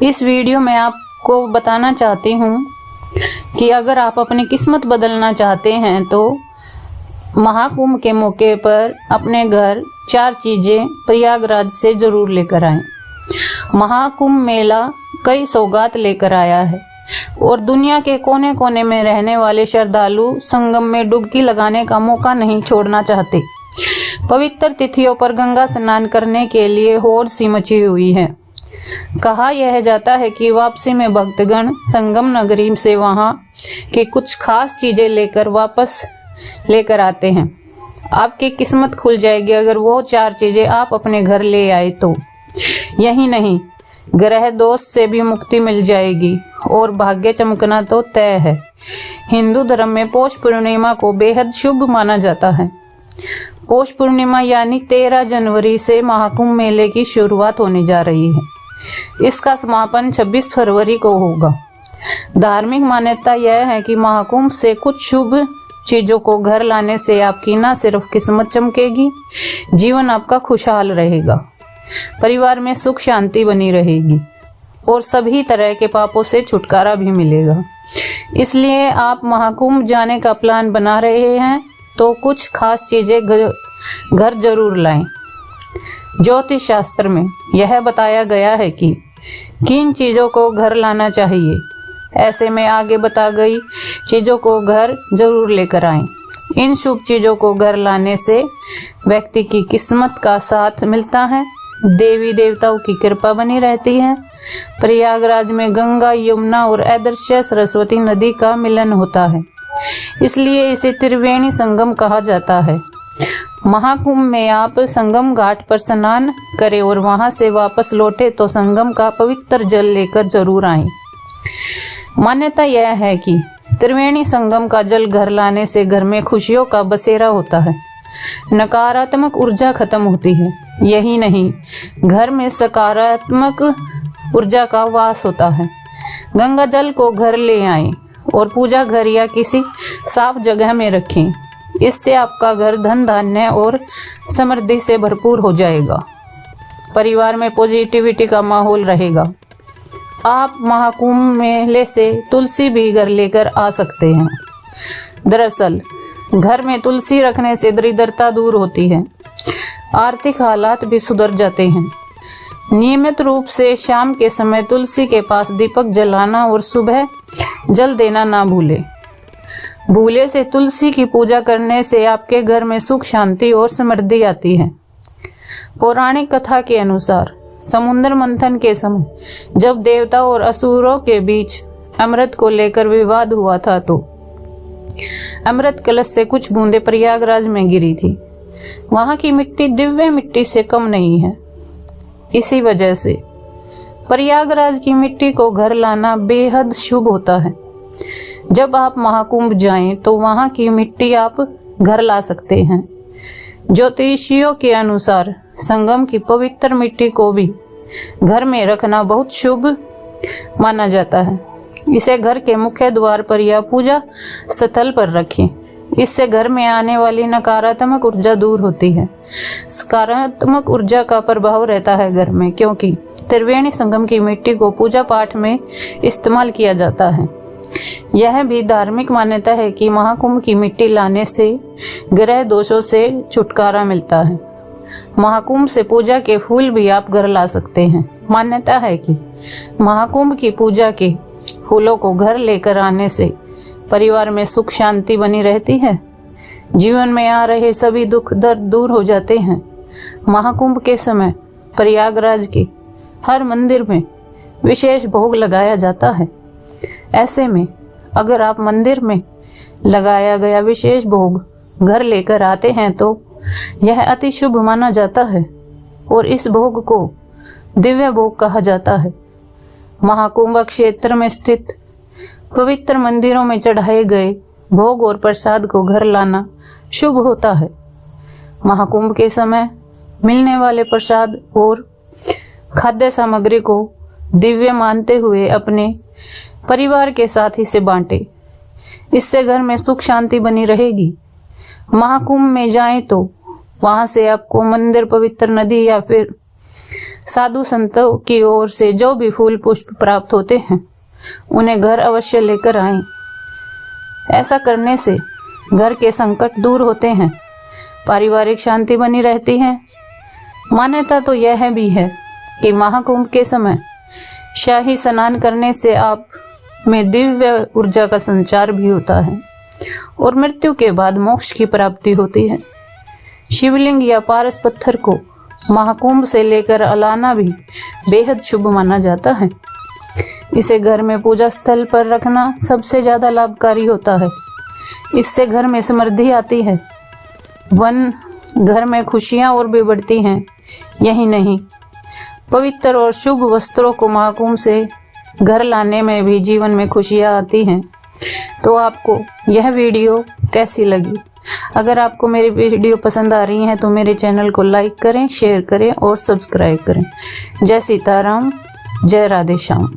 इस वीडियो में आपको बताना चाहती हूँ कि अगर आप अपनी किस्मत बदलना चाहते हैं तो महाकुंभ के मौके पर अपने घर 4 चीजें प्रयागराज से जरूर लेकर आएं। महाकुंभ मेला कई सौगात लेकर आया है और दुनिया के कोने कोने में रहने वाले श्रद्धालु संगम में डुबकी लगाने का मौका नहीं छोड़ना चाहते। पवित्र तिथियों पर गंगा स्नान करने के लिए होड़ सी मची हुई है। कहा यह जाता है कि वापसी में भक्तगण संगम नगरी से वहां की कुछ खास चीजें वापस लेकर आते हैं। आपकी किस्मत खुल जाएगी अगर वो 4 चीजें आप अपने घर ले आए तो। यही नहीं, ग्रह दोष से भी मुक्ति मिल जाएगी और भाग्य चमकना तो तय है। हिंदू धर्म में पौष पूर्णिमा को बेहद शुभ माना जाता है। पौष पूर्णिमा यानी 13 जनवरी से महाकुंभ मेले की शुरुआत होने जा रही है। इसका समापन 26 फरवरी को होगा। धार्मिक मान्यता यह है कि महाकुंभ से कुछ शुभ चीजों को घर लाने से आपकी न सिर्फ किस्मत चमकेगी, जीवन आपका खुशहाल रहेगा, परिवार में सुख शांति बनी रहेगी और सभी तरह के पापों से छुटकारा भी मिलेगा। इसलिए आप महाकुंभ जाने का प्लान बना रहे हैं तो कुछ खास चीजें घर जरूर लाएं। ज्योतिष शास्त्र में यह बताया गया है कि किन चीजों को घर लाना चाहिए। ऐसे में आगे बता गई चीजों को घर जरूर लेकर आएं। इन शुभ चीजों को घर लाने से व्यक्ति की किस्मत का साथ मिलता है, देवी देवताओं की कृपा बनी रहती है। प्रयागराज में गंगा, यमुना और अदृश्य सरस्वती नदी का मिलन होता है, इसलिए इसे त्रिवेणी संगम कहा जाता है। महाकुंभ में आप संगम घाट पर स्नान करें और वहां से वापस लौटे तो संगम का पवित्र जल लेकर जरूर आएं। मान्यता यह है कि त्रिवेणी संगम का जल घर लाने से घर में खुशियों का बसेरा होता है, नकारात्मक ऊर्जा खत्म होती है। यही नहीं, घर में सकारात्मक ऊर्जा का वास होता है। गंगा जल को घर ले आएं और पूजा घर या किसी साफ जगह में रखें। इससे आपका घर धन धान्य और समृद्धि से भरपूर हो जाएगा। परिवार में पॉजिटिविटी का माहौल रहेगा। आप महाकुंभ मेले से तुलसी भी घर लेकर आ सकते हैं। दरअसल घर में तुलसी रखने से दरिद्रता दूर होती है, आर्थिक हालात भी सुधर जाते हैं। नियमित रूप से शाम के समय तुलसी के पास दीपक जलाना और सुबह जल देना ना भूलें। भूले से तुलसी की पूजा करने से आपके घर में सुख शांति और समृद्धि आती है। पौराणिक कथा के अनुसार समुद्र मंथन के समय जब देवता और असुरों के बीच अमृत को लेकर विवाद हुआ था तो अमृत कलश से कुछ बूंदें प्रयागराज में गिरी थी। वहां की मिट्टी दिव्य मिट्टी से कम नहीं है। इसी वजह से प्रयागराज की मिट्टी को घर लाना बेहद शुभ होता है। जब आप महाकुंभ जाएं तो वहां की मिट्टी आप घर ला सकते हैं। ज्योतिषियों के अनुसार संगम की पवित्र मिट्टी को भी घर में रखना बहुत शुभ माना जाता है। इसे घर के मुख्य द्वार पर या पूजा स्थल पर रखें। इससे घर में आने वाली नकारात्मक ऊर्जा दूर होती है। सकारात्मक ऊर्जा का प्रभाव रहता है घर में, क्योंकि त्रिवेणी संगम की मिट्टी को पूजा पाठ में इस्तेमाल किया जाता है। यह भी धार्मिक मान्यता है कि महाकुंभ की मिट्टी लाने से ग्रह दोषों से छुटकारा मिलता है। महाकुंभ से पूजा के फूल भी आप घर ला सकते हैं। मान्यता है कि महाकुंभ की पूजा के फूलों को घर लेकर आने से परिवार में सुख शांति बनी रहती है, जीवन में आ रहे सभी दुख दर्द दूर हो जाते हैं। महाकुंभ के समय प्रयागराज के हर मंदिर में विशेष भोग लगाया जाता है। ऐसे में अगर आप मंदिर में लगाया गया विशेष भोग घर लेकर आते हैं तो यह अति शुभ माना जाता है और इस भोग को दिव्य भोग कहा जाता है। महाकुंभ क्षेत्र में स्थित पवित्र मंदिरों में चढ़ाए गए भोग और प्रसाद को घर लाना शुभ होता है। महाकुंभ के समय मिलने वाले प्रसाद और खाद्य सामग्री को दिव्य मानते हुए अपने परिवार के साथ इसे बांटे। इससे घर में सुख शांति बनी रहेगी। महाकुंभ में जाएं तो वहां से आपको मंदिर, पवित्र नदी या फिर साधु संतों की ओर से जो भी फूल पुष्प प्राप्त होते हैं उन्हें घर अवश्य लेकर आएं। ऐसा करने से घर के संकट दूर होते हैं, पारिवारिक शांति बनी रहती है। मान्यता तो यह भी है कि महाकुंभ के समय शाही स्नान करने से आप में दिव्य ऊर्जा का संचार भी होता है और मृत्यु के बाद मोक्ष की प्राप्ति होती है। शिवलिंग या पारस पत्थर को महाकुंभ से लेकर लाना भी बेहद शुभ माना जाता है। इसे घर में पूजा स्थल पर रखना सबसे ज्यादा लाभकारी होता है। इससे घर में समृद्धि आती है, घर में खुशियां और भी बढ़ती हैं। यही नहीं, पवित्र और शुभ वस्त्रों को महाकुंभ से घर लाने में भी जीवन में खुशियां आती हैं। तो आपको यह वीडियो कैसी लगी? अगर आपको मेरी वीडियो पसंद आ रही है तो मेरे चैनल को लाइक करें, शेयर करें और सब्सक्राइब करें। जय सीताराम, जय राधे श्याम।